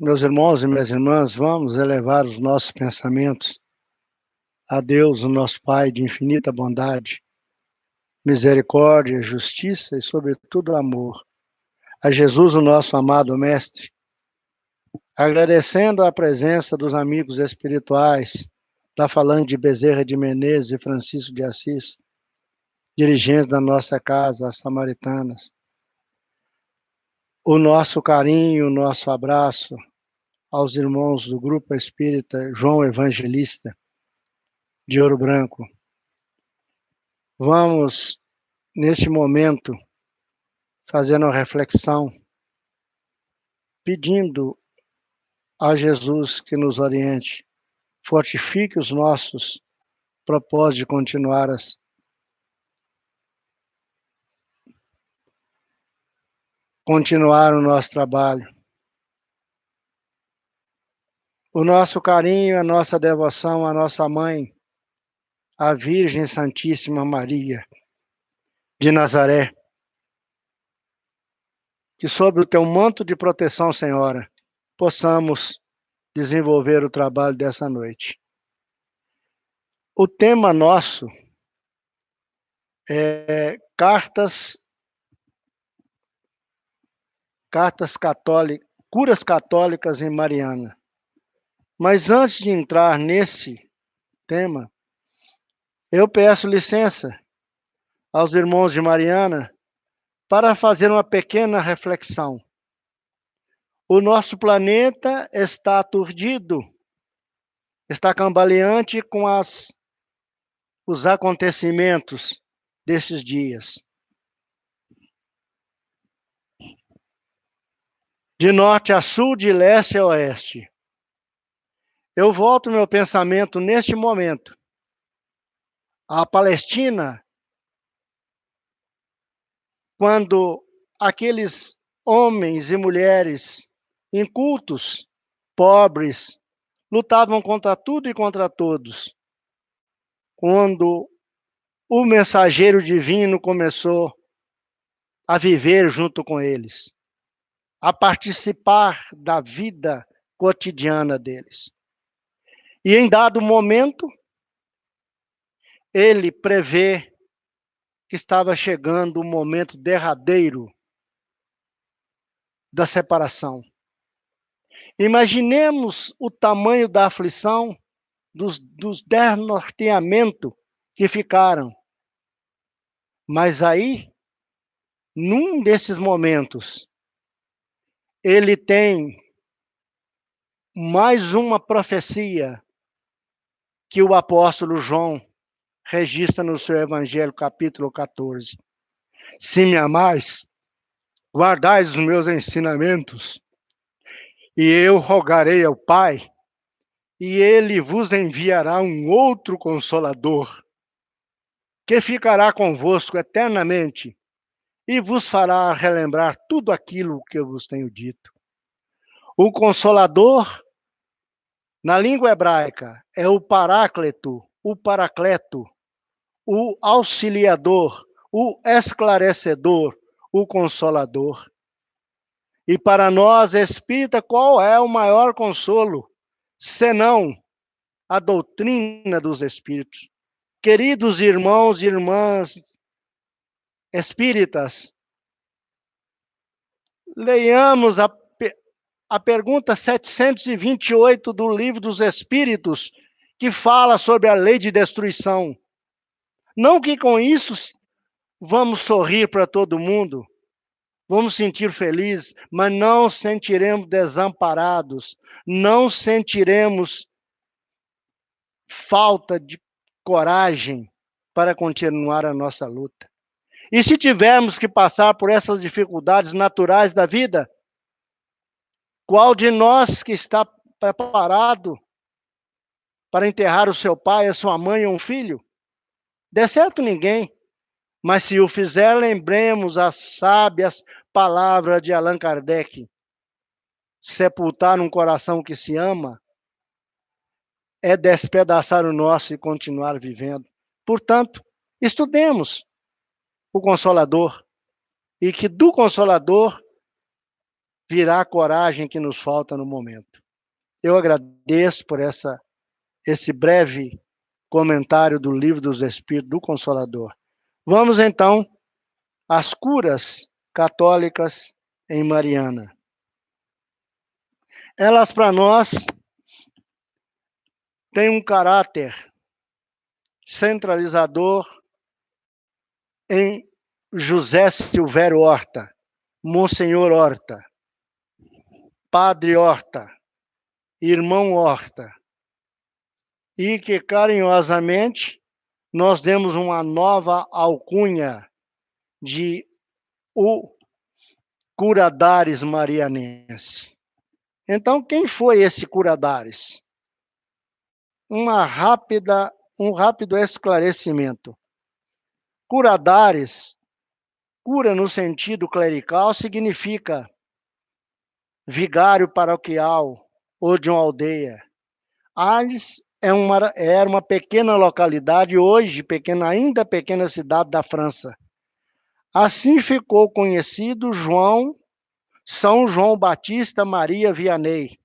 Meus irmãos e minhas irmãs, vamos elevar os nossos pensamentos a Deus, o nosso Pai de infinita bondade, misericórdia, justiça e, sobretudo, amor. A Jesus, o nosso amado Mestre, agradecendo a presença dos amigos espirituais da Falange de Bezerra de Menezes e Francisco de Assis, dirigentes da nossa casa, as Samaritanas. O nosso carinho, o nosso abraço aos irmãos do Grupo Espírita João Evangelista, de Ouro Branco. Vamos, neste momento, fazendo uma reflexão, pedindo a Jesus que nos oriente, fortifique os nossos propósitos de continuar o nosso trabalho. O nosso carinho, a nossa devoção à nossa mãe, a Virgem Santíssima Maria de Nazaré, que sob o teu manto de proteção, Senhora, possamos desenvolver o trabalho dessa noite. O tema nosso é cartas católicas, curas católicas em Mariana. Mas antes de entrar nesse tema, eu peço licença aos irmãos de Mariana para fazer uma pequena reflexão. O nosso planeta está aturdido, está cambaleante com os acontecimentos desses dias. De norte a sul, de leste a oeste. Eu volto meu pensamento neste momento à Palestina, quando aqueles homens e mulheres incultos, pobres, lutavam contra tudo e contra todos. Quando o mensageiro divino começou a viver junto com eles, a participar da vida cotidiana deles. E em dado momento, ele prevê que estava chegando o momento derradeiro da separação. Imaginemos o tamanho da aflição dos desnorteamentos que ficaram. Mas aí, num desses momentos, ele tem mais uma profecia que o apóstolo João registra no seu Evangelho, capítulo 14. Se me amais, guardais os meus ensinamentos, e eu rogarei ao Pai, e ele vos enviará um outro Consolador, que ficará convosco eternamente, e vos fará relembrar tudo aquilo que eu vos tenho dito. O Consolador, na língua hebraica, é o Paráclito, o Paracleto, o Auxiliador, o Esclarecedor, o Consolador. E para nós, espírita, qual é o maior consolo, senão a doutrina dos espíritos? Queridos irmãos e irmãs espíritas, leiamos a pergunta 728 do Livro dos Espíritos, que fala sobre a lei de destruição. Não que com isso vamos sorrir para todo mundo, vamos sentir felizes, mas não sentiremos desamparados, não sentiremos falta de coragem para continuar a nossa luta. E se tivermos que passar por essas dificuldades naturais da vida, qual de nós que está preparado para enterrar o seu pai, a sua mãe ou um filho? De certo, ninguém. Mas se o fizer, lembremos as sábias palavras de Allan Kardec. Sepultar um coração que se ama é despedaçar o nosso e continuar vivendo. Portanto, estudemos o Consolador, e que do Consolador virá a coragem que nos falta no momento. Eu agradeço por esse breve comentário do Livro dos Espíritos do Consolador. Vamos então às curas católicas em Mariana. Elas, para nós, têm um caráter centralizador em José Silvério Horta, Monsenhor Horta, Padre Horta, Irmão Horta, e que carinhosamente nós demos uma nova alcunha de o Curadares Marianense. Então, quem foi esse Curadares? Um rápido esclarecimento. Curadares, cura no sentido clerical, significa vigário paroquial ou de uma aldeia. Ales era uma pequena localidade, hoje ainda pequena cidade da França. Assim ficou conhecido São João Batista Maria Vianney,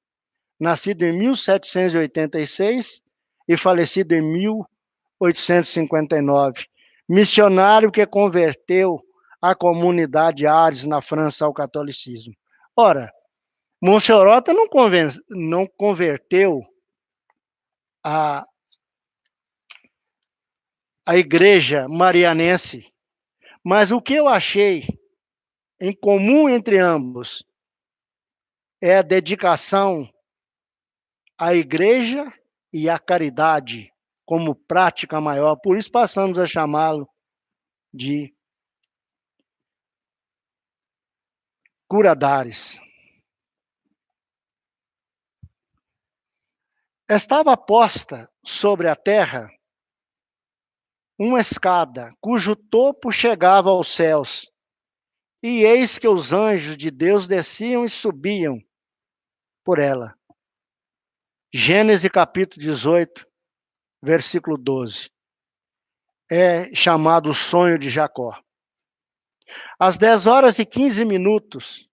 nascido em 1786 e falecido em 1859. Missionário que converteu a comunidade Ares na França ao catolicismo. Ora, Monsenhor não converteu a igreja marianense, mas o que eu achei em comum entre ambos é a dedicação à igreja e à caridade como prática maior. Por isso passamos a chamá-lo de Curadares. Estava posta sobre a terra uma escada, cujo topo chegava aos céus, e eis que os anjos de Deus desciam e subiam por ela. Gênesis capítulo 18, versículo 12. É chamado o sonho de Jacó. Às 10h15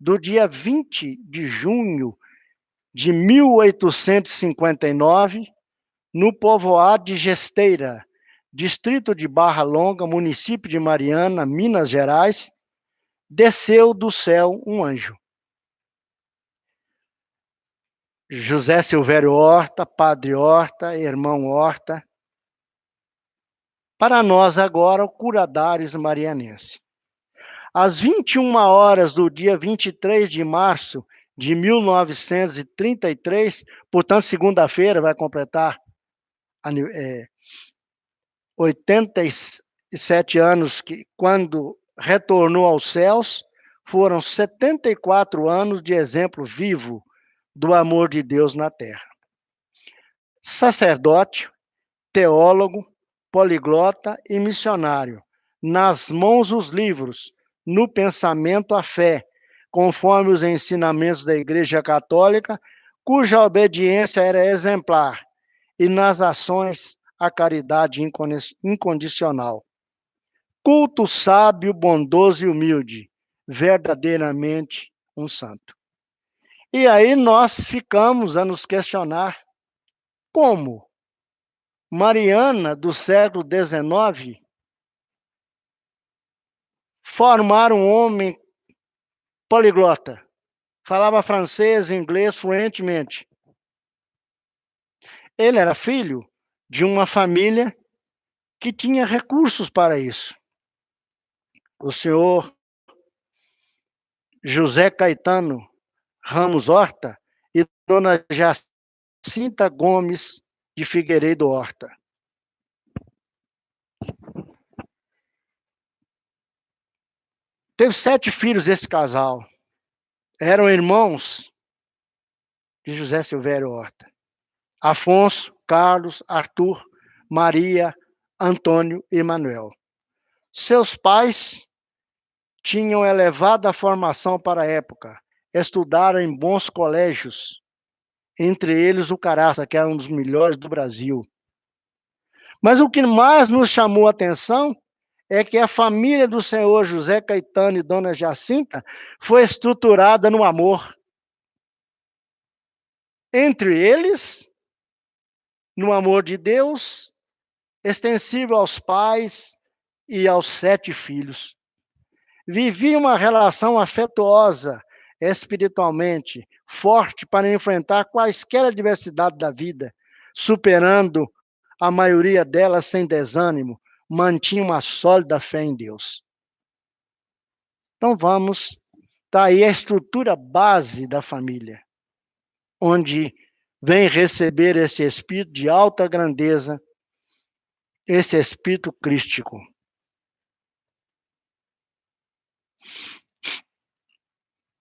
do dia 20 de junho de 1859, no povoado de Gesteira, distrito de Barra Longa, município de Mariana, Minas Gerais, desceu do céu um anjo. José Silvério Horta, Padre Horta, Irmão Horta. Para nós agora, o Curadares Marianense. Às 21h do dia 23 de março de 1933, portanto, segunda-feira, vai completar 87 anos quando retornou aos céus, foram 74 anos de exemplo vivo do amor de Deus na terra. Sacerdote, teólogo, poliglota e missionário, nas mãos os livros, no pensamento a fé, conforme os ensinamentos da Igreja Católica, cuja obediência era exemplar, e nas ações a caridade incondicional. Culto sábio, bondoso e humilde, verdadeiramente um santo. E aí nós ficamos a nos questionar como Mariana, do século XIX, formar um homem poliglota. Falava francês e inglês fluentemente. Ele era filho de uma família que tinha recursos para isso. O senhor José Caetano Ramos Horta e dona Jacinta Gomes de Figueiredo Horta. Teve 7 filhos esse casal. Eram irmãos de José Silvério Horta. Afonso, Carlos, Arthur, Maria, Antônio e Manuel. Seus pais tinham elevada formação para a época, estudaram em bons colégios, entre eles o Caraça, que era um dos melhores do Brasil. Mas o que mais nos chamou a atenção é que a família do senhor José Caetano e dona Jacinta foi estruturada no amor. Entre eles, no amor de Deus, extensível aos pais e aos 7 filhos. Vivia uma relação afetuosa, espiritualmente, forte para enfrentar quaisquer adversidades da vida, superando a maioria delas sem desânimo, mantinha uma sólida fé em Deus. Então vamos, tá aí a estrutura base da família, onde vem receber esse espírito de alta grandeza, esse espírito crístico.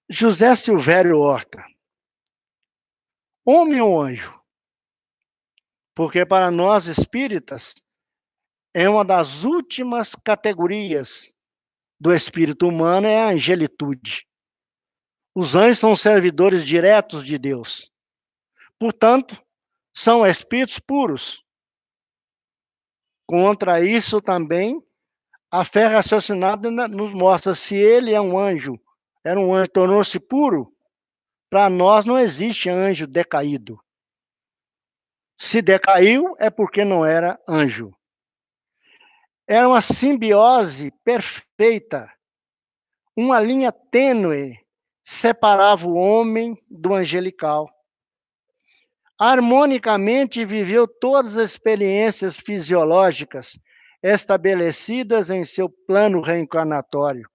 José Silvério Horta, homem ou anjo? Porque para nós espíritas é uma das últimas categorias do espírito humano, é a angelitude. Os anjos são servidores diretos de Deus. Portanto, são espíritos puros. Contra isso também, a fé raciocinada nos mostra, se ele é um anjo, era um anjo, tornou-se puro, para nós não existe anjo decaído. Se decaiu, é porque não era anjo. Era uma simbiose perfeita. Uma linha tênue separava o homem do angelical. Harmonicamente viveu todas as experiências fisiológicas estabelecidas em seu plano reencarnatório,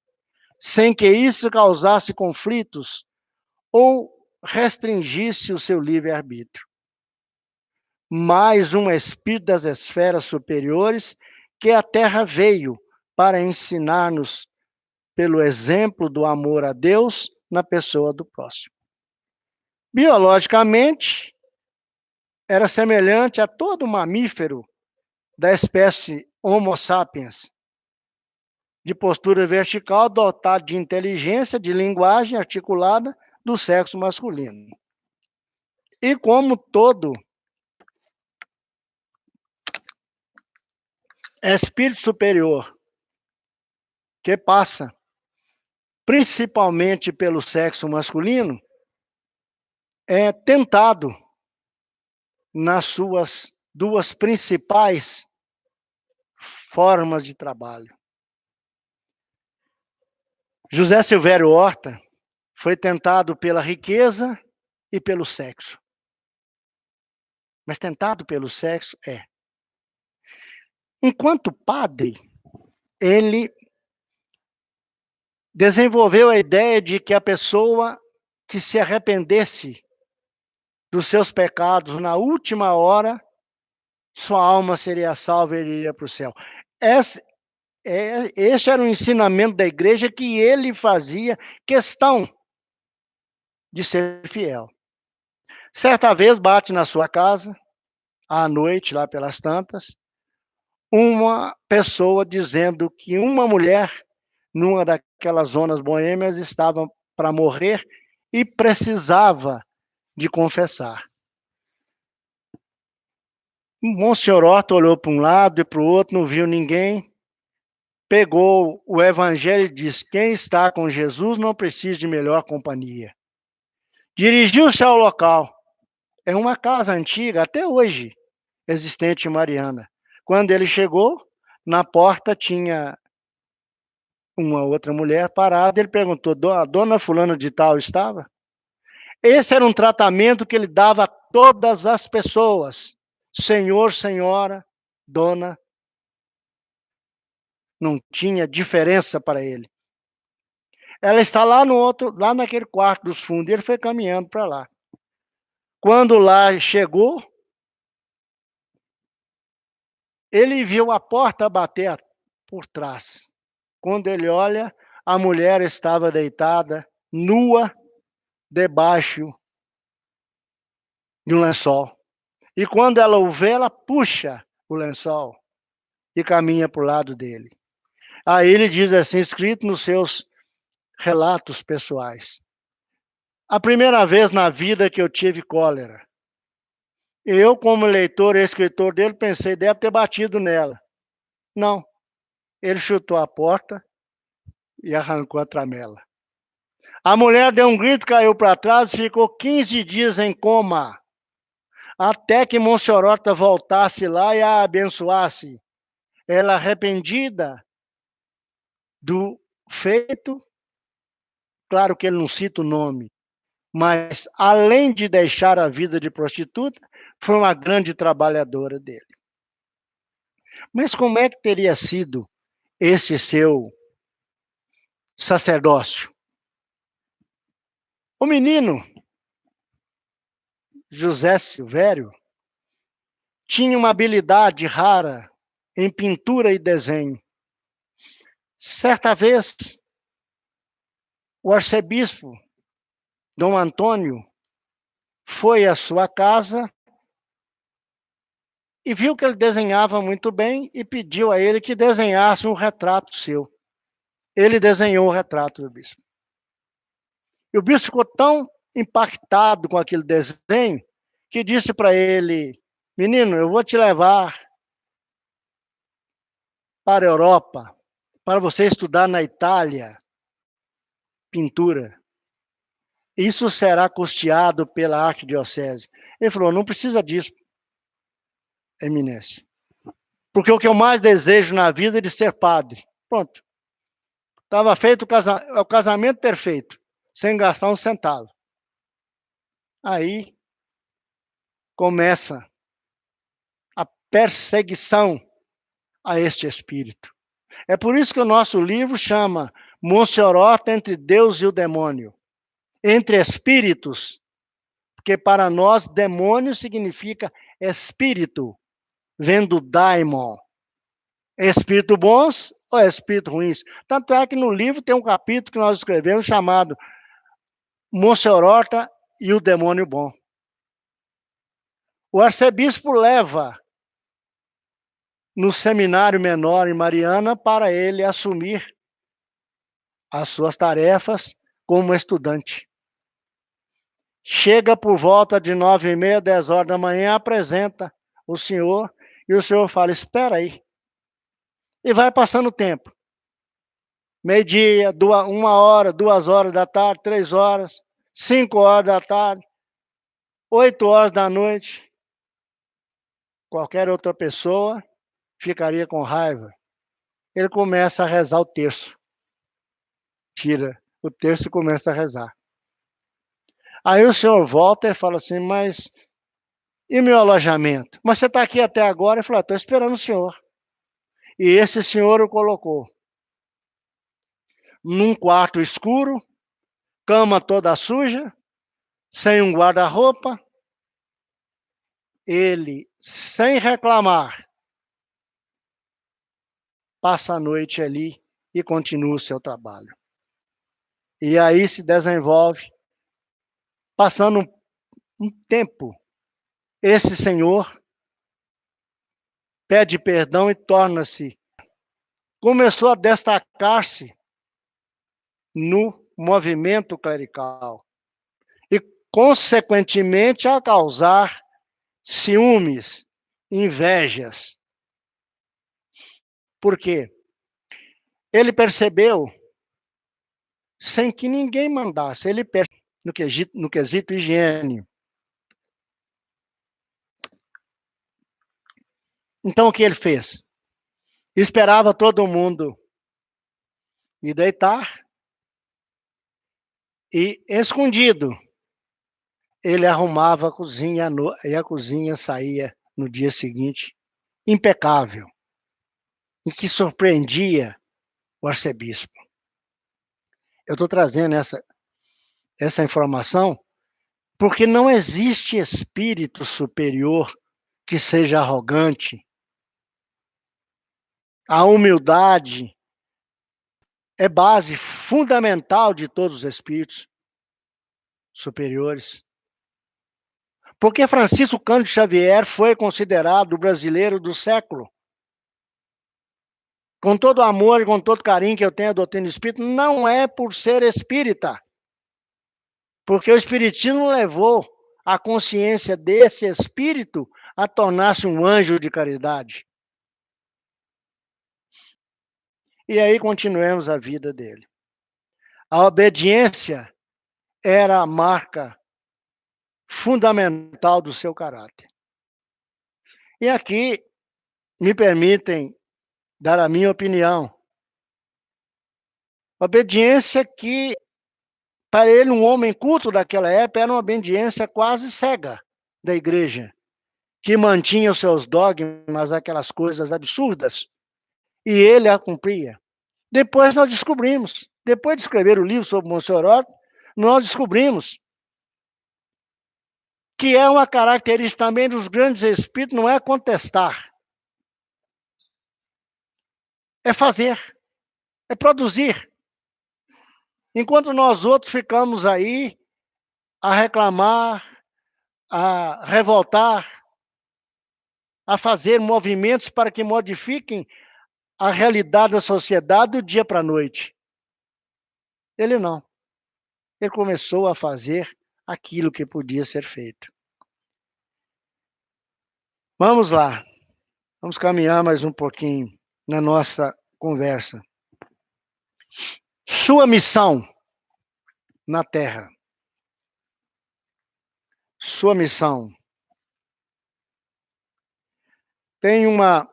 sem que isso causasse conflitos ou restringisse o seu livre-arbítrio. Mais um espírito das esferas superiores que a Terra veio para ensinar-nos pelo exemplo do amor a Deus na pessoa do próximo. Biologicamente, era semelhante a todo mamífero da espécie Homo sapiens, de postura vertical, dotado de inteligência, de linguagem articulada do sexo masculino. E como todo espírito superior que passa principalmente pelo sexo masculino, é tentado nas suas 2 principais formas de trabalho. José Silvério Horta foi tentado pela riqueza e pelo sexo. Mas tentado pelo sexo é. Enquanto padre, ele desenvolveu a ideia de que a pessoa que se arrependesse dos seus pecados na última hora, sua alma seria salva e ele iria para o céu. Esse era o ensinamento da igreja que ele fazia questão de ser fiel. Certa vez bate na sua casa, à noite, lá pelas tantas, uma pessoa dizendo que uma mulher, numa daquelas zonas boêmias, estava para morrer e precisava de confessar. O Monsenhor Horta olhou para um lado e para o outro, não viu ninguém, pegou o evangelho e disse: quem está com Jesus não precisa de melhor companhia. Dirigiu-se ao local. É uma casa antiga, até hoje, existente em Mariana. Quando ele chegou, na porta tinha uma outra mulher parada. Ele perguntou: a dona fulana de tal estava? Esse era um tratamento que ele dava a todas as pessoas. Senhor, senhora, dona. Não tinha diferença para ele. Ela está lá no outro, lá naquele quarto dos fundos. Ele foi caminhando para lá. Quando lá chegou, ele viu a porta bater por trás. Quando ele olha, a mulher estava deitada, nua, debaixo de um lençol. E quando ela o vê, ela puxa o lençol e caminha para o lado dele. Aí ele diz assim, escrito nos seus relatos pessoais: a primeira vez na vida que eu tive cólera, eu, como leitor e escritor dele, pensei, deve ter batido nela. Não. Ele chutou a porta e arrancou a tramela. A mulher deu um grito, caiu para trás e ficou 15 dias em coma, até que Monsorota voltasse lá e a abençoasse. Ela, arrependida do feito, claro que ele não cita o nome, mas além de deixar a vida de prostituta, foi uma grande trabalhadora dele. Mas como é que teria sido esse seu sacerdócio? O menino, José Silvério, tinha uma habilidade rara em pintura e desenho. Certa vez, o arcebispo, Dom Antônio, foi à sua casa e viu que ele desenhava muito bem e pediu a ele que desenhasse um retrato seu. Ele desenhou o retrato do bispo. E o bispo ficou tão impactado com aquele desenho que disse para ele: menino, eu vou te levar para a Europa para você estudar na Itália pintura. Isso será custeado pela arquidiocese. Ele falou: não precisa disso, eminência. Porque o que eu mais desejo na vida é de ser padre. Pronto. Estava feito o casamento perfeito, sem gastar um centavo. Aí começa a perseguição a este espírito. É por isso que o nosso livro chama Monsorota entre Deus e o demônio. Entre espíritos, porque para nós demônio significa espírito, vem do daimon. Espírito bons ou espírito ruins? Tanto é que no livro tem um capítulo que nós escrevemos chamado Monsorota e o demônio bom. O arcebispo leva no seminário menor em Mariana para ele assumir as suas tarefas como estudante. Chega por volta de 9h30, 10 horas da manhã, apresenta o senhor e o senhor fala: espera aí. E vai passando o tempo. Meio-dia, 1h, 2h da tarde, 3h, 5h da tarde, 8h da noite. Qualquer outra pessoa ficaria com raiva. Ele começa a rezar o terço. Tira o terço e começa a rezar. Aí o senhor volta e fala assim: mas e meu alojamento? Mas você está aqui até agora? Ele falou: estou esperando o senhor. E esse senhor o colocou num quarto escuro, cama toda suja, sem um guarda-roupa. Ele, sem reclamar, passa a noite ali e continua o seu trabalho. E aí se desenvolve, passando um tempo, esse senhor pede perdão e torna-se, começou a destacar-se no movimento clerical e, consequentemente, a causar ciúmes, invejas. Por quê? Ele percebeu, sem que ninguém mandasse, ele percebeu no quesito higiene. Então, o que ele fez? Esperava todo mundo ir deitar e, escondido, ele arrumava a cozinha e a cozinha saía no dia seguinte impecável, e que surpreendia o arcebispo. Eu estou trazendo essa informação porque não existe espírito superior que seja arrogante. A humildade é base fundamental de todos os espíritos superiores. Porque Francisco Cândido Xavier foi considerado o brasileiro do século. Com todo o amor e com todo o carinho que eu tenho à doutrina espírita, não é por ser espírita. Porque o espiritismo levou a consciência desse espírito a tornar-se um anjo de caridade. E aí continuamos a vida dele. A obediência era a marca fundamental do seu caráter. E aqui me permitem dar a minha opinião. Obediência que, para ele, um homem culto daquela época, era uma obediência quase cega da igreja, que mantinha os seus dogmas, aquelas coisas absurdas, e ele a cumpria. Depois nós descobrimos, depois de escrever o livro sobre Monsenhor, nós descobrimos que é uma característica também dos grandes espíritos, não é contestar, é fazer, é produzir. Enquanto nós outros ficamos aí a reclamar, a revoltar, a fazer movimentos para que modifiquem a realidade da sociedade do dia para a noite. Ele não. Ele começou a fazer aquilo que podia ser feito. Vamos lá. Vamos caminhar mais um pouquinho na nossa conversa. Sua missão na Terra. Sua missão. Tem uma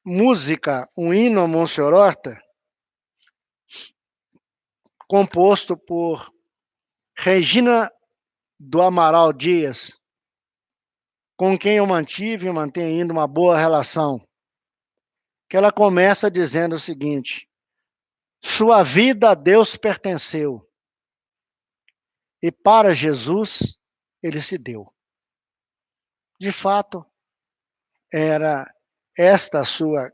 música, um hino a Monsenhor Horta, composto por Regina do Amaral Dias, com quem eu mantive e mantenho ainda uma boa relação, que ela começa dizendo o seguinte: sua vida a Deus pertenceu, e para Jesus ele se deu. De fato, era esta a sua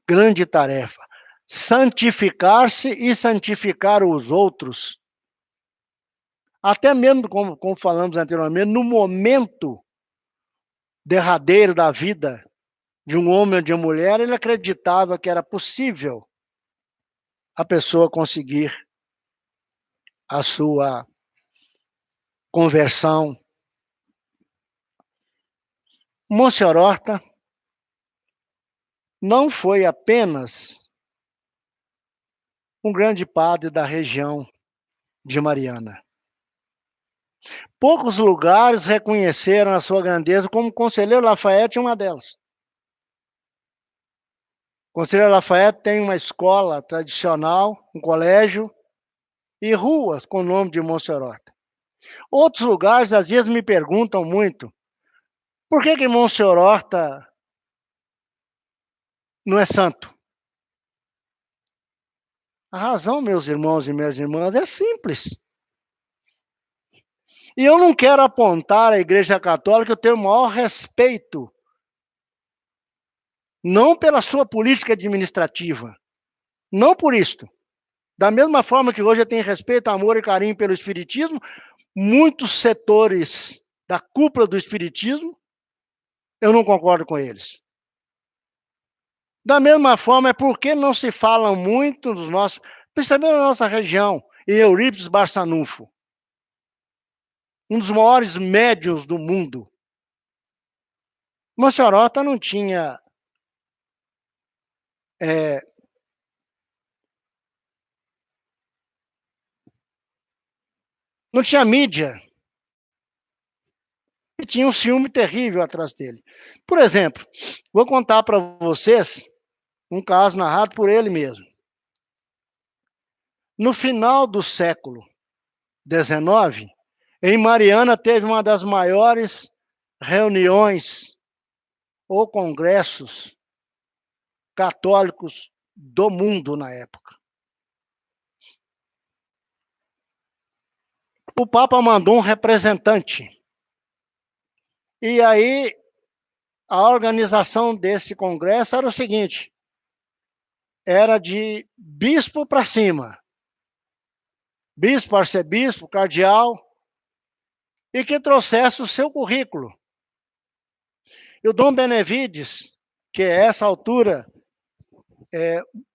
grande tarefa, santificar-se e santificar os outros. Até mesmo, como falamos anteriormente, no momento derradeiro da vida de um homem ou de uma mulher, ele acreditava que era possível a pessoa conseguir a sua conversão. Monsenhor Horta não foi apenas um grande padre da região de Mariana. Poucos lugares reconheceram a sua grandeza, como o Conselheiro Lafayette é uma delas. O Conselheiro Lafayette tem uma escola tradicional, um colégio e ruas com o nome de Monsenhor Horta. Outros lugares, às vezes, me perguntam muito, por que Monsenhor Horta não é santo? A razão, meus irmãos e minhas irmãs, é simples. E eu não quero apontar à Igreja Católica, eu tenho o maior respeito, não pela sua política administrativa, não por isto. Da mesma forma que hoje eu tenho respeito, amor e carinho pelo Espiritismo, muitos setores da cúpula do Espiritismo, eu não concordo com eles. Da mesma forma, é porque não se fala muito dos nossos, principalmente na nossa região, em Eurípides Barçanufo, um dos maiores médiuns do mundo. Monsenhor Horta não tinha não tinha mídia, e tinha um ciúme terrível atrás dele. Por exemplo, vou contar para vocês um caso narrado por ele mesmo. No final do século XIX, em Mariana teve uma das maiores reuniões ou congressos católicos do mundo na época. O Papa mandou um representante. E aí, a organização desse congresso era o seguinte: era de bispo para cima. Bispo, arcebispo, cardeal, e que trouxesse o seu currículo. E o Dom Benevides, que a essa altura,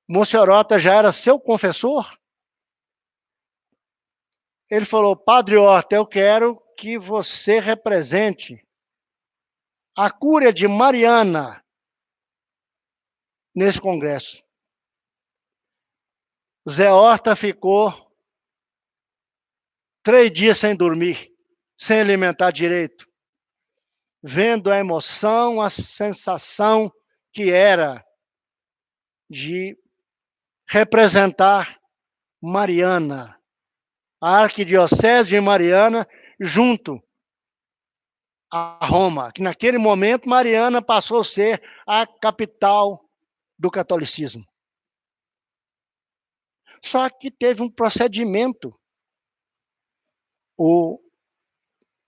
Monsenhor Horta já era seu confessor, ele falou: Padre Horta, eu quero que você represente a Cúria de Mariana nesse congresso. Zé Horta ficou 3 dias sem dormir, sem alimentar direito, vendo a emoção, a sensação que era de representar Mariana, a arquidiocese de Mariana, junto a Roma, que naquele momento Mariana passou a ser a capital do catolicismo. Só que teve um procedimento, o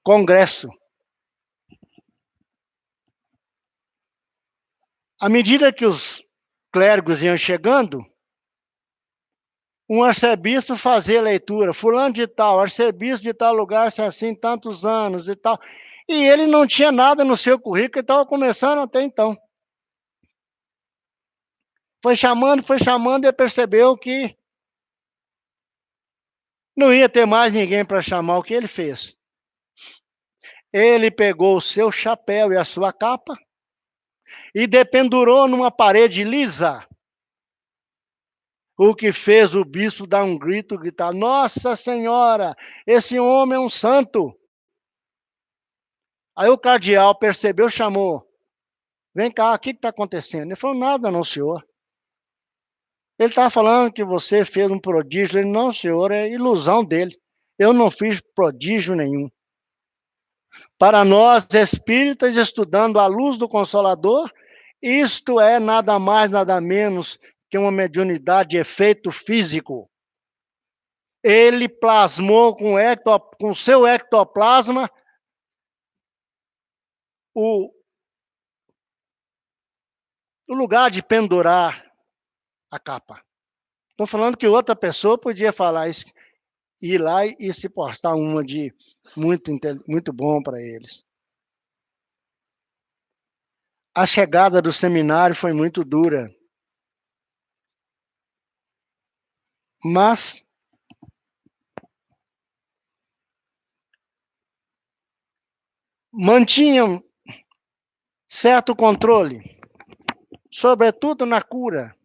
Congresso. À medida que os clérigos iam chegando, um arcebispo fazia leitura, fulano de tal, arcebispo de tal lugar, assim, tantos anos e tal. E ele não tinha nada no seu currículo, ele estava começando até então. Foi chamando e percebeu que não ia ter mais ninguém para chamar. O que ele fez? Ele pegou o seu chapéu e a sua capa e dependurou numa parede lisa. O que fez o bispo dar um grito, gritar: Nossa Senhora, esse homem é um santo. Aí o cardeal percebeu, chamou: Vem cá, o que está acontecendo? Ele falou: Nada não, senhor. Ele estava falando que você fez um prodígio. Ele: Não, senhor, é ilusão dele. Eu não fiz prodígio nenhum. Para nós espíritas, estudando à luz do Consolador, isto é nada mais, nada menos que uma mediunidade de efeito físico. Ele plasmou com seu ectoplasma o, o lugar de pendurar a capa. Estou falando que outra pessoa podia falar isso, ir lá e se postar uma de muito bom para eles. A chegada do seminário foi muito dura, mas mantinham certo controle, sobretudo na cura.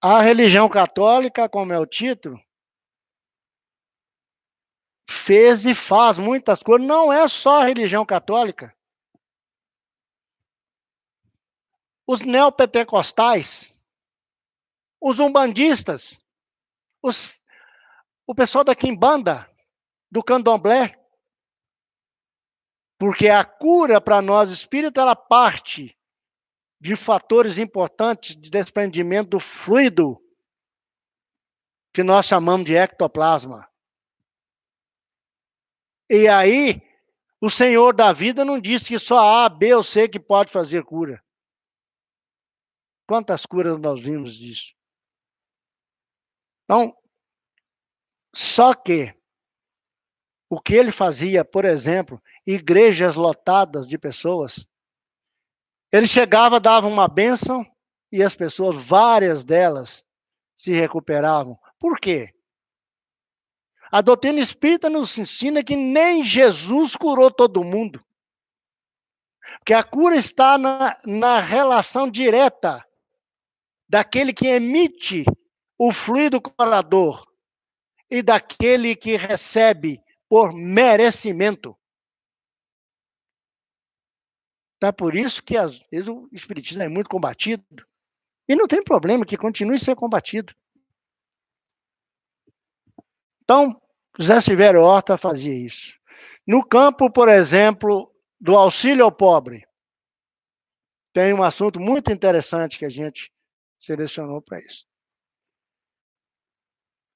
A religião católica, como é o título, fez e faz muitas coisas. Não é só a religião católica. Os neopentecostais, os umbandistas, o pessoal da Quimbanda, do Candomblé, porque a cura para nós espíritas, ela parte de fatores importantes de desprendimento do fluido que nós chamamos de ectoplasma. E aí, o Senhor da vida não disse que só A, B ou C que pode fazer cura. Quantas curas nós vimos disso? Então, só que o que ele fazia, por exemplo, igrejas lotadas de pessoas, ele chegava, dava uma bênção e as pessoas, várias delas, se recuperavam. Por quê? A doutrina espírita nos ensina que nem Jesus curou todo mundo. Porque a cura está na relação direta daquele que emite o fluido curador e daquele que recebe por merecimento. Então é por isso que às vezes o espiritismo é muito combatido. E não tem problema que continue a ser combatido. Então, José Silvério Horta fazia isso. No campo, por exemplo, do auxílio ao pobre, tem um assunto muito interessante que a gente selecionou para isso.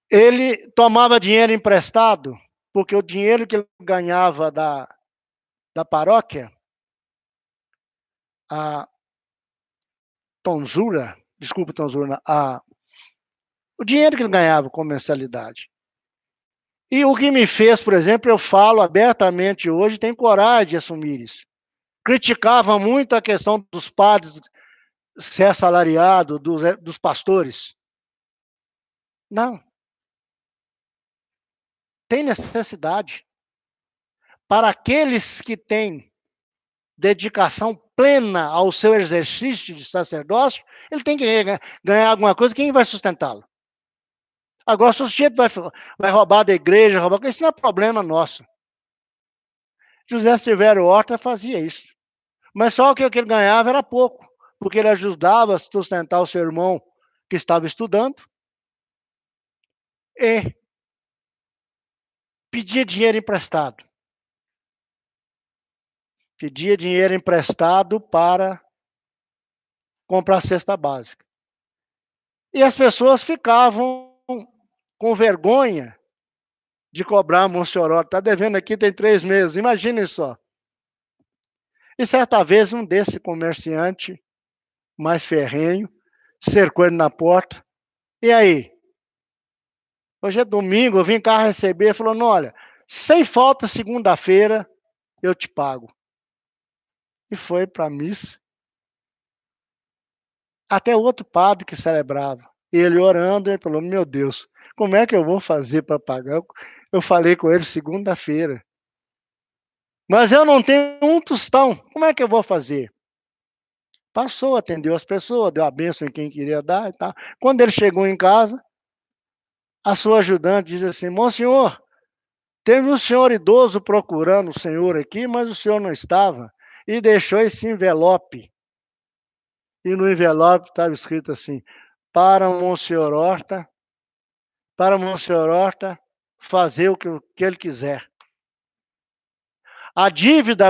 Ele tomava dinheiro emprestado, porque o dinheiro que ele ganhava da paróquia, a tonsura, desculpa, tonsura, o dinheiro que ele ganhava com mensalidade. E o que me fez, por exemplo, eu falo abertamente hoje, tenho coragem de assumir isso. Criticava muito a questão dos padres ser assalariado, dos pastores. Não. Tem necessidade. Para aqueles que têm dedicação plena ao seu exercício de sacerdócio, ele tem que ganhar alguma coisa, quem vai sustentá-lo? Agora, se o sujeito vai roubar da igreja, isso não é problema nosso. José Silvério Horta fazia isso. Mas só que o que ele ganhava era pouco, porque ele ajudava a sustentar o seu irmão que estava estudando e pedia dinheiro emprestado. Pedia dinheiro emprestado para comprar cesta básica. E as pessoas ficavam com vergonha de cobrar Monsenhor. Está devendo aqui tem 3 meses, imaginem só. E certa vez um desse comerciante mais ferrenho cercou ele na porta. E aí? Hoje é domingo, eu vim cá receber. Falou, não, olha, sem falta, segunda-feira eu te pago. E foi para a missa. Até outro padre que celebrava. Ele orando, ele falou, meu Deus, como é que eu vou fazer para pagar? Eu falei com ele segunda-feira. Mas eu não tenho um tostão. Como é que eu vou fazer? Passou, atendeu as pessoas, deu a bênção em quem queria dar e tal. Quando ele chegou em casa, a sua ajudante diz assim, Monsenhor, teve um senhor idoso procurando o senhor aqui, mas o senhor não estava. E deixou esse envelope. E no envelope estava escrito assim, para o Monsenhor Horta, fazer o que ele quiser. A dívida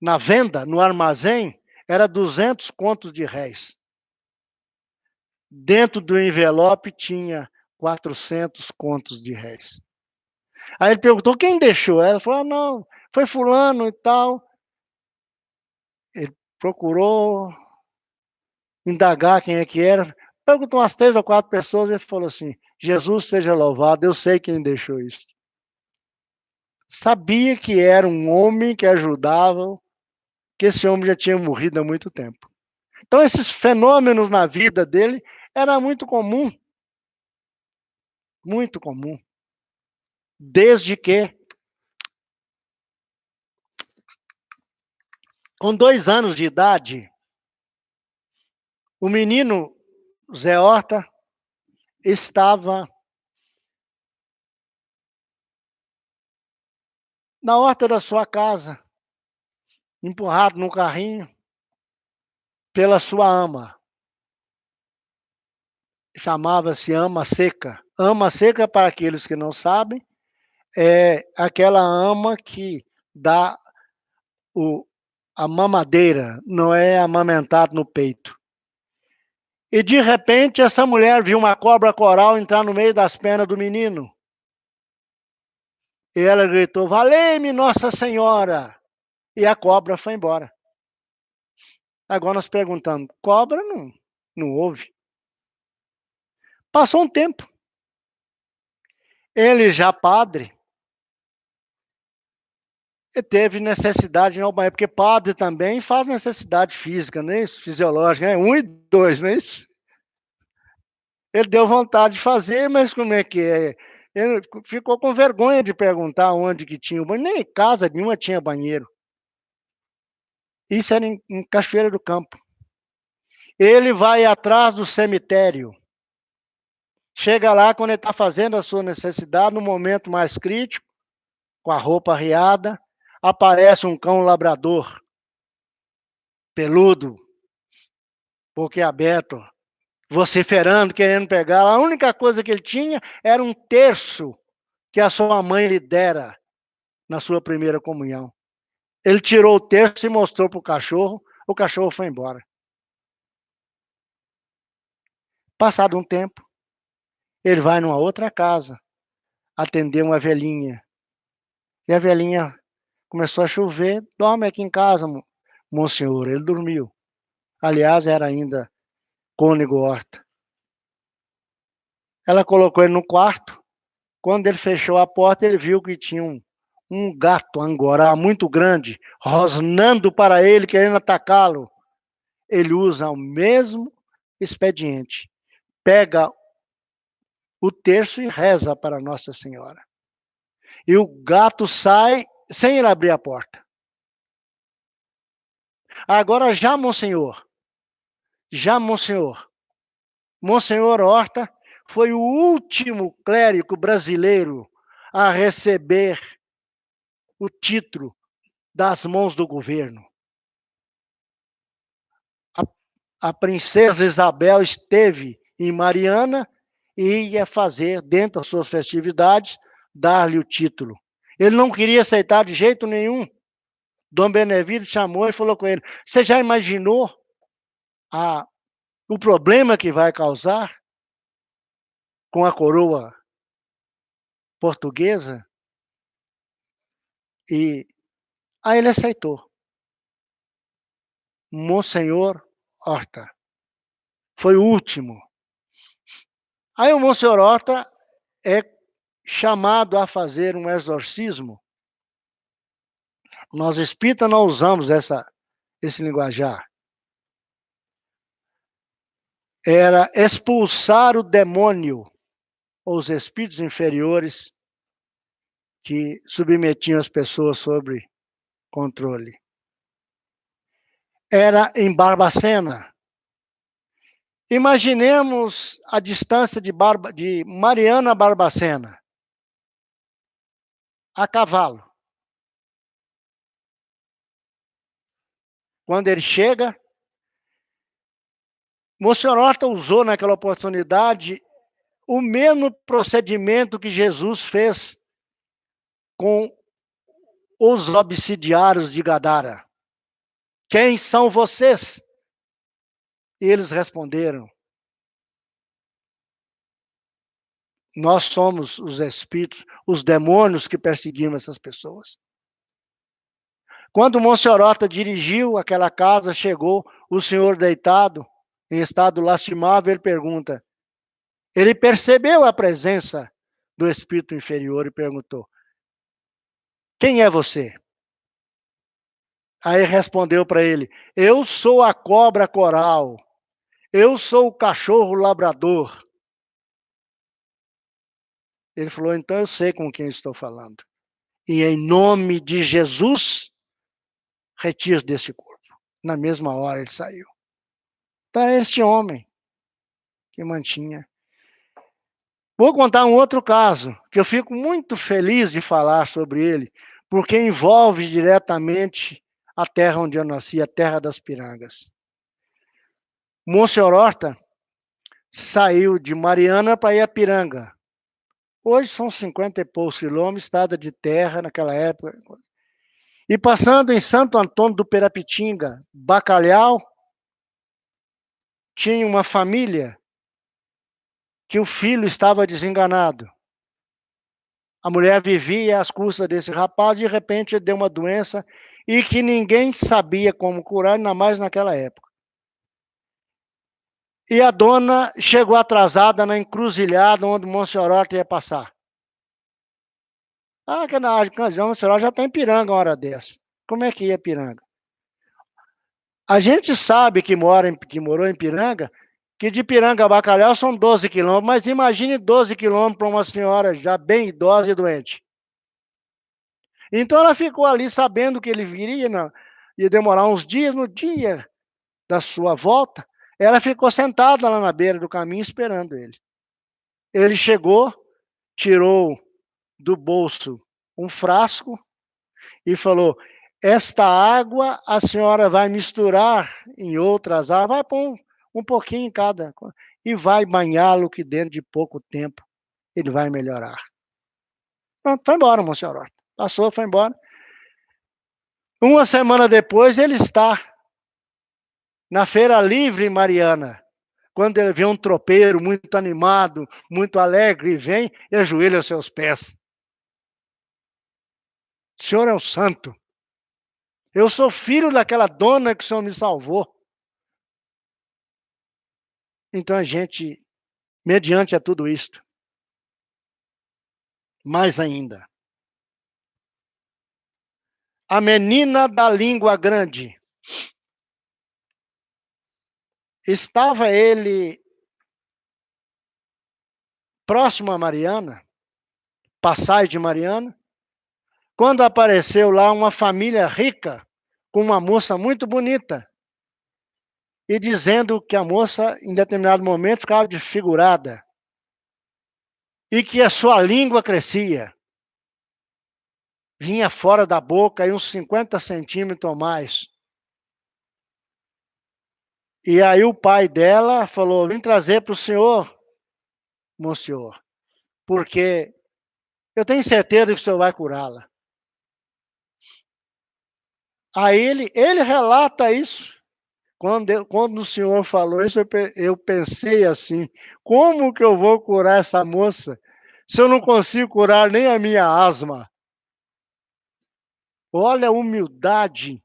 na venda, no armazém, era 200 contos de réis. Dentro do envelope tinha 400 contos de réis. Aí ele perguntou, quem deixou? Ela falou, não, foi fulano e tal. Ele procurou indagar quem é que era. Perguntou umas 3 ou 4 pessoas e falou assim, Jesus seja louvado, eu sei quem deixou isso. Sabia que era um homem que ajudava, que esse homem já tinha morrido há muito tempo. Então, esses fenômenos na vida dele era muito comum. Muito comum. Desde que, com 2 anos de idade, o menino Zé Horta estava na horta da sua casa, empurrado no carrinho pela sua ama. Chamava-se ama seca. Ama seca, para aqueles que não sabem, é aquela ama que dá a mamadeira, não é amamentado no peito. E de repente essa mulher viu uma cobra coral entrar no meio das pernas do menino. E ela gritou, valei-me Nossa Senhora! E a cobra foi embora. Agora nós perguntamos, cobra não houve. Passou um tempo. Ele já padre, teve necessidade de ir ao banheiro, porque padre também faz necessidade física, não é isso? Fisiológica, né? 1 e 2, não é isso? Ele deu vontade de fazer, mas como é que é? Ele ficou com vergonha de perguntar onde que tinha o banheiro. Nem em casa nenhuma tinha banheiro. Isso era em Cachoeira do Campo. Ele vai atrás do cemitério. Chega lá quando ele está fazendo a sua necessidade, no momento mais crítico, com a roupa arriada, aparece um cão labrador, peludo, boquiaberto, vociferando, querendo pegar. A única coisa que ele tinha era um terço que a sua mãe lhe dera na sua primeira comunhão. Ele tirou o terço e mostrou para o cachorro foi embora. Passado um tempo, ele vai numa outra casa atender uma velhinha. E a velhinha começou a chover, dorme aqui em casa, monsenhor. Ele dormiu. Aliás, era ainda cônego Horta. Ela colocou ele no quarto. Quando ele fechou a porta, ele viu que tinha um gato angorá muito grande, rosnando para ele, querendo atacá-lo. Ele usa o mesmo expediente. Pega o terço e reza para Nossa Senhora. E o gato sai sem ele abrir a porta. Agora, Monsenhor Horta foi o último clérigo brasileiro a receber o título das mãos do governo. A princesa Isabel esteve em Mariana e ia fazer, dentro das suas festividades, dar-lhe o título. Ele não queria aceitar de jeito nenhum. Dom Benevides chamou e falou com ele: você já imaginou o problema que vai causar com a coroa portuguesa? E aí ele aceitou. Monsenhor Horta foi o último. Aí o Monsenhor Horta é chamado a fazer um exorcismo. Nós espíritas não usamos esse linguajar. Era expulsar o demônio, ou os espíritos inferiores que submetiam as pessoas sobre controle. Era em Barbacena. Imaginemos a distância de Mariana a Barbacena, a cavalo. Quando ele chega, Monsenhor Horta usou naquela oportunidade o mesmo procedimento que Jesus fez com os obsidiários de Gadara. Quem são vocês? E eles responderam: nós somos os espíritos, os demônios que perseguiam essas pessoas. Quando o Monsenhor Horta dirigiu aquela casa, chegou o senhor deitado, em estado lastimável, ele pergunta. Ele percebeu a presença do espírito inferior e perguntou: quem é você? Aí respondeu para ele: eu sou a cobra coral, eu sou o cachorro labrador. Ele falou: então eu sei com quem estou falando. E em nome de Jesus, retire desse corpo. Na mesma hora ele saiu. Então é este homem que mantinha. Vou contar um outro caso, que eu fico muito feliz de falar sobre ele, porque envolve diretamente a terra onde eu nasci, a terra das Pirangas. Monsenhor Horta saiu de Mariana para ir a Piranga. Hoje são 50 e poucos quilômetros, estrada de terra naquela época. E passando em Santo Antônio do Perapitinga, Bacalhau, tinha uma família que o filho estava desenganado. A mulher vivia às custas desse rapaz, e de repente ele deu uma doença e que ninguém sabia como curar, ainda mais naquela época. E a dona chegou atrasada na encruzilhada onde o Monsenhor Horta ia passar. Ah, que na ocasião, o Monsenhor Horta já está em Piranga uma hora dessa. Como é que ia Piranga? A gente sabe que morou em Piranga, que de Piranga a Bacalhau são 12 quilômetros, mas imagine 12 quilômetros para uma senhora já bem idosa e doente. Então ela ficou ali sabendo que ele viria, ia demorar uns dias. No dia da sua volta, ela ficou sentada lá na beira do caminho esperando ele. Ele chegou, tirou do bolso um frasco e falou: esta água a senhora vai misturar em outras águas, vai pôr um pouquinho em cada, e vai banhá-lo que dentro de pouco tempo ele vai melhorar. Pronto, foi embora, Monsenhor Horta. Passou, foi embora. Uma semana depois ele está na Feira Livre em Mariana. Quando ele vê um tropeiro muito animado, muito alegre, e vem e ajoelha aos seus pés. O senhor é um santo. Eu sou filho daquela dona que o senhor me salvou. Então a gente, mediante a tudo isto, mais ainda. A menina da língua grande. Estava ele próximo a Mariana, passagem de Mariana, quando apareceu lá uma família rica, com uma moça muito bonita e dizendo que a moça, em determinado momento, ficava desfigurada e que a sua língua crescia, vinha fora da boca e uns 50 centímetros ou mais. E aí o pai dela falou: vim trazer para o senhor, monsenhor, porque eu tenho certeza que o senhor vai curá-la. Aí ele relata isso. Quando o senhor falou isso, eu pensei assim: como que eu vou curar essa moça se eu não consigo curar nem a minha asma? Olha a humildade.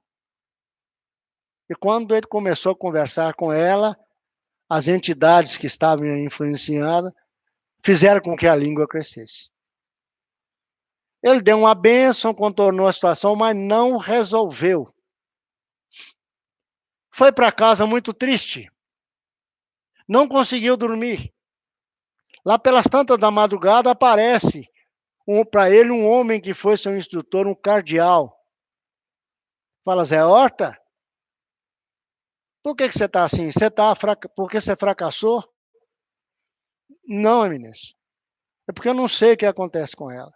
E quando ele começou a conversar com ela, as entidades que estavam influenciadas fizeram com que a língua crescesse. Ele deu uma bênção, contornou a situação, mas não resolveu. Foi para casa muito triste, não conseguiu dormir. Lá pelas tantas da madrugada aparece para ele um homem que foi seu instrutor, um cardeal. Fala: Zé Horta, por que você está assim? Porque você fracassou? Não, eminência. É porque eu não sei o que acontece com ela.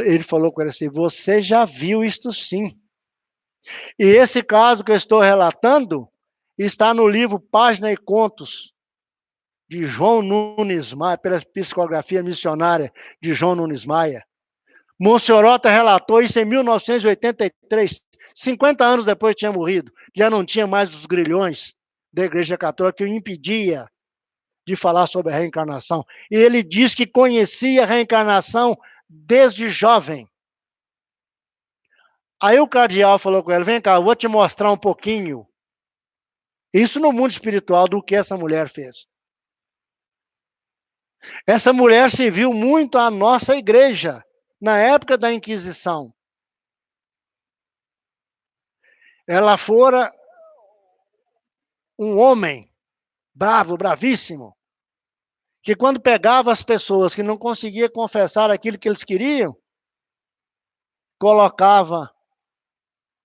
Ele falou com ele assim: você já viu isto sim. E esse caso que eu estou relatando está no livro Página e Contos, de João Nunes Maia, pela psicografia missionária de João Nunes Maia. Monsenhor relatou isso em 1983, 50 anos depois que tinha morrido. Já não tinha mais os grilhões da Igreja Católica que o impedia de falar sobre a reencarnação. E ele diz que conhecia a reencarnação desde jovem. Aí o cardeal falou com ele: vem cá, eu vou te mostrar um pouquinho. Isso no mundo espiritual do que essa mulher fez. Essa mulher serviu muito à nossa igreja na época da Inquisição. Ela fora um homem bravo, bravíssimo, que quando pegava as pessoas que não conseguiam confessar aquilo que eles queriam, colocava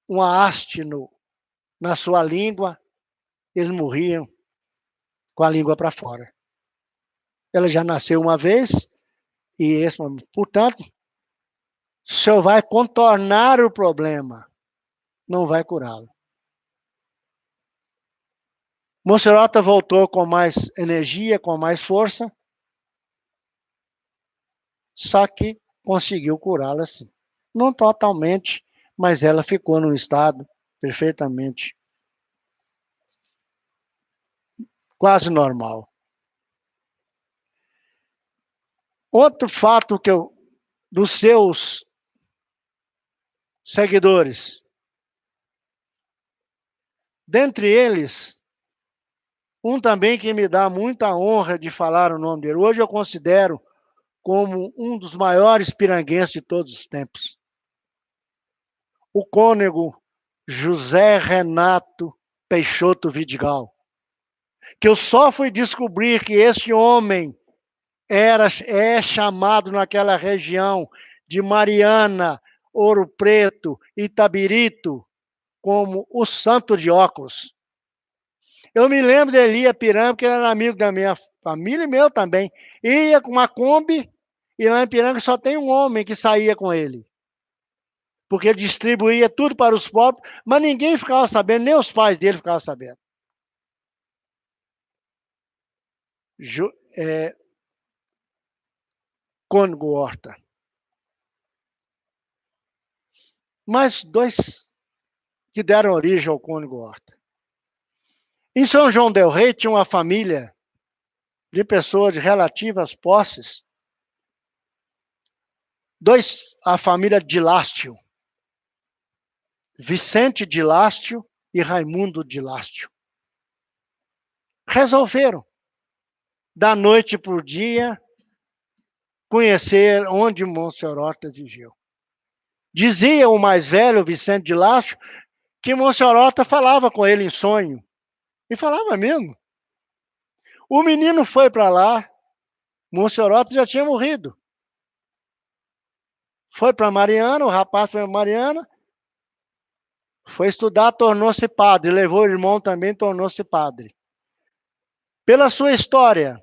uma haste na sua língua, eles morriam com a língua para fora. Ela já nasceu uma vez, portanto, o senhor vai contornar o problema, não vai curá-lo. Monserrata voltou com mais energia, com mais força, só que conseguiu curá-la sim. Não totalmente, mas ela ficou num estado perfeitamente quase normal. Outro fato dos seus seguidores, dentre eles, um também que me dá muita honra de falar o nome dele. Hoje eu considero como um dos maiores piranguenses de todos os tempos. O cônego José Renato Peixoto Vidigal. Que eu só fui descobrir que esse homem é chamado naquela região de Mariana, Ouro Preto, Itabirito, como o santo de óculos. Eu me lembro dele ir a Piranga, porque ele era amigo da minha família e meu também. Ia com uma Kombi, e lá em Piranga só tem um homem que saía com ele. Porque ele distribuía tudo para os pobres, mas ninguém ficava sabendo, nem os pais dele ficavam sabendo. Cônego Horta. Mais dois que deram origem ao Cônego Horta. Em São João del Rei tinha uma família de pessoas de relativas posses. A família de Lástio. Vicente de Lástio e Raimundo de Lástio. Resolveram, da noite para o dia, conhecer onde Monsenhor Horta viveu. Dizia o mais velho, Vicente de Lástio, que Monsenhor Horta falava com ele em sonho. E falava mesmo. O menino foi para lá, Monsenhor Horta já tinha morrido. Foi para Mariana, o rapaz foi para Mariana, Foi estudar, tornou-se padre. Levou o irmão também, tornou-se padre. Pela sua história,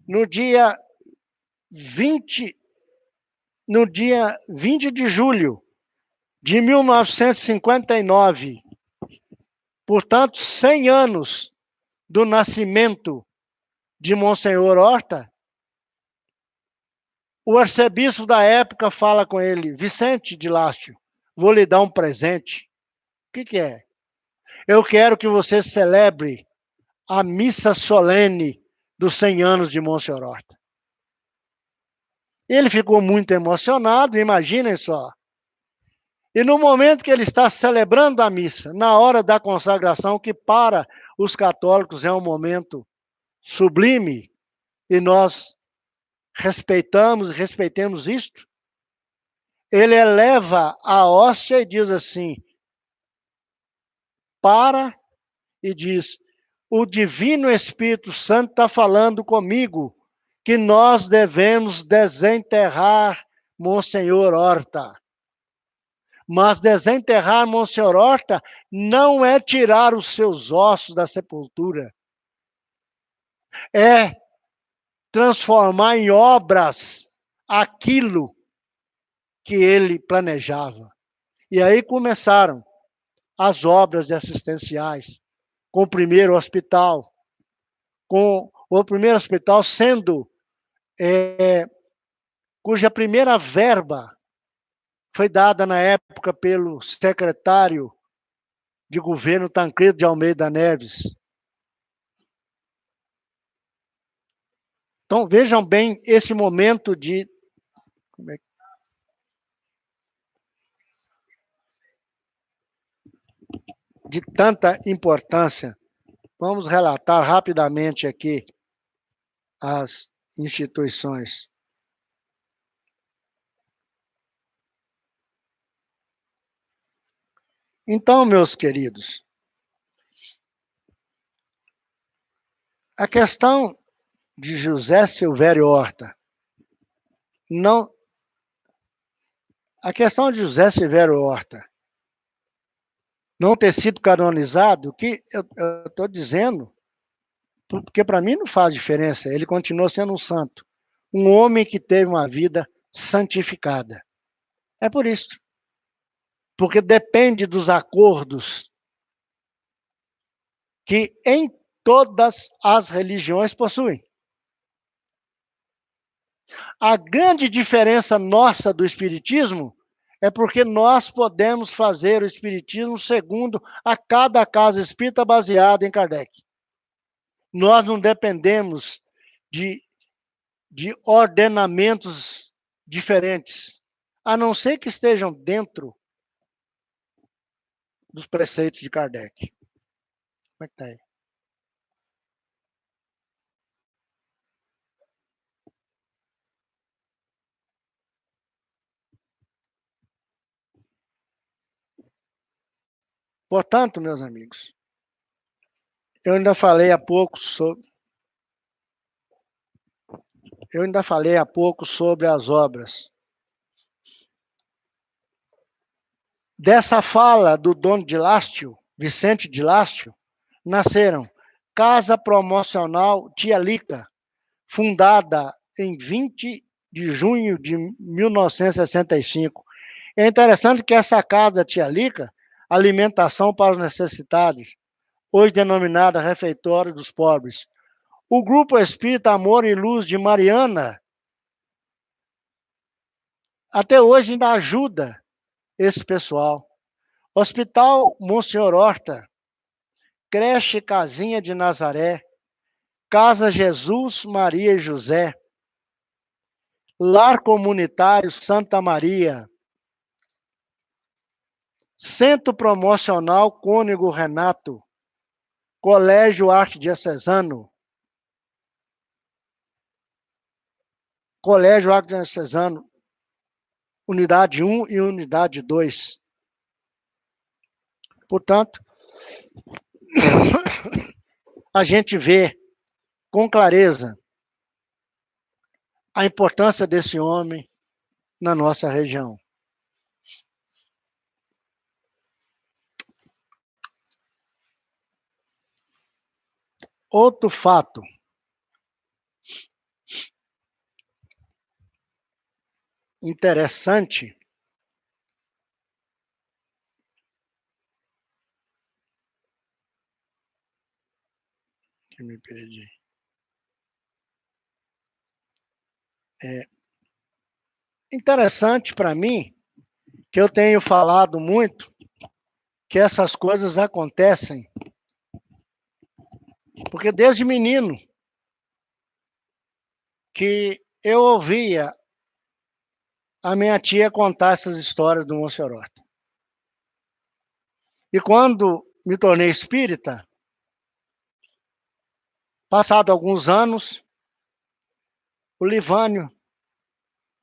no dia 20, no dia 20 de julho de 1959, portanto, 100 anos do nascimento de Monsenhor Horta, o arcebispo da época fala com ele: Vicente de Lástio, vou lhe dar um presente. O que é? Eu quero que você celebre a missa solene dos 100 anos de Monsenhor Horta. Ele ficou muito emocionado, imaginem só. E no momento que ele está celebrando a missa, na hora da consagração, que para os católicos é um momento sublime, e nós respeitemos isto, ele eleva a hóstia e diz assim, para e diz, o Divino Espírito Santo está falando comigo que nós devemos desenterrar Monsenhor Horta. Mas desenterrar Monsenhor Horta não é tirar os seus ossos da sepultura. É transformar em obras aquilo que ele planejava. E aí começaram as obras assistenciais, com o primeiro hospital, com o primeiro hospital sendo, cuja primeira verba foi dada na época pelo secretário de governo Tancredo de Almeida Neves. Então, vejam bem esse momento de tanta importância. Vamos relatar rapidamente aqui as instituições. Então, meus queridos, a questão de José Silvério Horta, não, a questão de José Silvério Horta não ter sido canonizado, que eu estou dizendo, porque para mim não faz diferença, ele continua sendo um santo, um homem que teve uma vida santificada. É por isso. Porque depende dos acordos que em todas as religiões possuem. A grande diferença nossa do Espiritismo é porque nós podemos fazer o Espiritismo segundo a cada casa espírita baseada em Kardec. Nós não dependemos de ordenamentos diferentes, a não ser que estejam dentro dos preceitos de Kardec. Como é que está aí? Portanto, meus amigos, eu ainda falei há pouco sobre as obras. Dessa fala do dono de Lástio, Vicente de Lástio, nasceram Casa Promocional Tia Lica, fundada em 20 de junho de 1965. É interessante que essa casa Tia Lica, alimentação para os necessitados, hoje denominada Refeitório dos Pobres. O Grupo Espírita Amor e Luz de Mariana, até hoje ainda ajuda esse pessoal. Hospital Monsenhor Horta, Creche Casinha de Nazaré, Casa Jesus, Maria e José, Lar Comunitário Santa Maria, Centro Promocional Cônego Renato, Colégio Arquidiocesano, Colégio Arquidiocesano, Unidade 1 e Unidade 2. Portanto, a gente vê com clareza a importância desse homem na nossa região. Outro fato interessante que me perdi. Interessante para mim, que eu tenho falado muito, que essas coisas acontecem, porque desde menino que eu ouvia a minha tia contar essas histórias do Monsenhor Horta. E quando me tornei espírita, passado alguns anos, o Livânio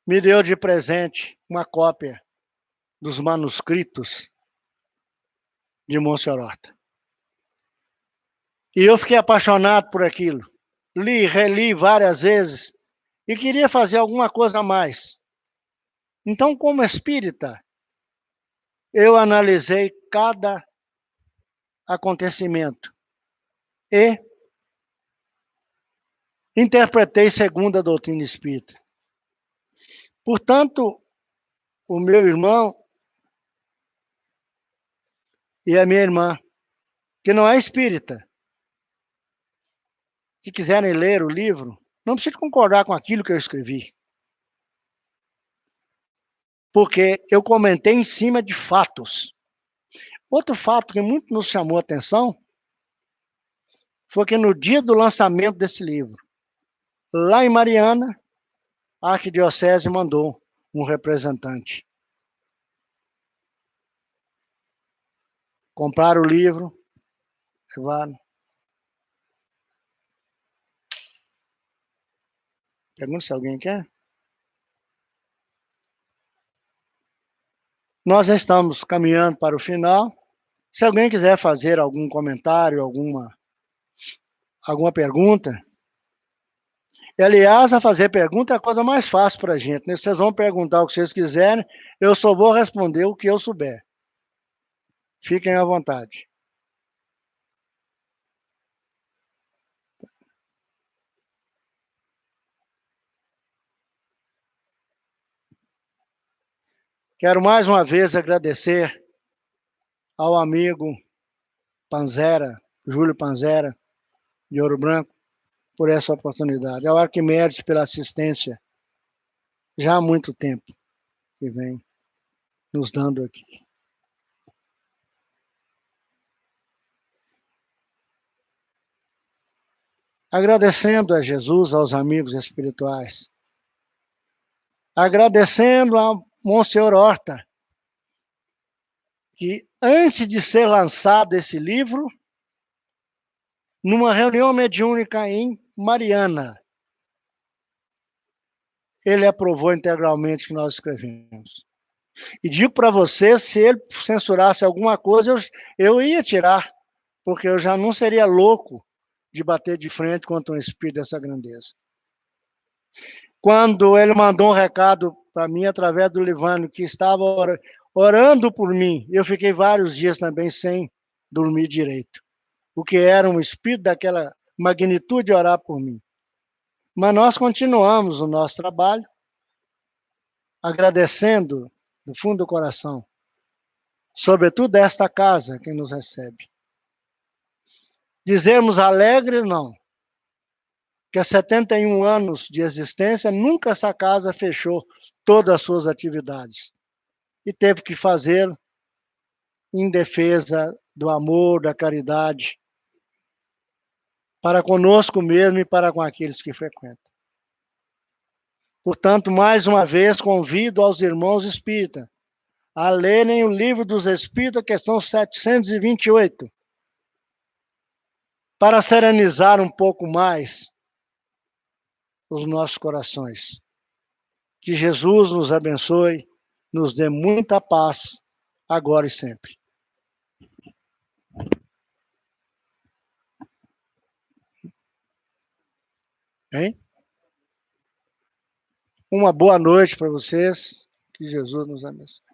me deu de presente uma cópia dos manuscritos de Monsenhor Horta. E eu fiquei apaixonado por aquilo. Li, reli várias vezes e queria fazer alguma coisa a mais. Então, como espírita, eu analisei cada acontecimento e interpretei segundo a doutrina espírita. Portanto, o meu irmão e a minha irmã, que não é espírita, que quiserem ler o livro, não precisa concordar com aquilo que eu escrevi. Porque eu comentei em cima de fatos. Outro fato que muito nos chamou a atenção foi que no dia do lançamento desse livro, lá em Mariana, a arquidiocese mandou um representante. Compraram o livro, levaram. Pergunta se alguém quer. Nós já estamos caminhando para o final. Se alguém quiser fazer algum comentário, alguma pergunta. E, aliás, a fazer pergunta é a coisa mais fácil para a gente, né? Vocês vão perguntar o que vocês quiserem, eu só vou responder o que eu souber. Fiquem à vontade. Quero mais uma vez agradecer ao amigo Panzera, Júlio Panzera, de Ouro Branco, por essa oportunidade. Ao Arquimedes pela assistência, já há muito tempo que vem nos dando aqui. Agradecendo a Jesus, aos amigos espirituais. Agradecendo a Monsenhor Horta, que antes de ser lançado esse livro, numa reunião mediúnica em Mariana, ele aprovou integralmente o que nós escrevemos. E digo para você, se ele censurasse alguma coisa, eu ia tirar, porque eu já não seria louco de bater de frente contra um espírito dessa grandeza. Quando ele mandou um recado para mim, através do Livânio, que estava orando por mim, eu fiquei vários dias também sem dormir direito, porque era um espírito daquela magnitude de orar por mim. Mas nós continuamos o nosso trabalho, agradecendo do fundo do coração, sobretudo esta casa que nos recebe. Dizermos alegre, não, que há 71 anos de existência, nunca essa casa fechou todas as suas atividades. E teve que fazer em defesa do amor, da caridade, para conosco mesmo e para com aqueles que frequentam. Portanto, mais uma vez, convido aos irmãos espíritas a lerem o Livro dos Espíritos, questão 728, para serenizar um pouco mais os nossos corações. Que Jesus nos abençoe, nos dê muita paz, agora e sempre. Hein? Uma boa noite para vocês. Que Jesus nos abençoe.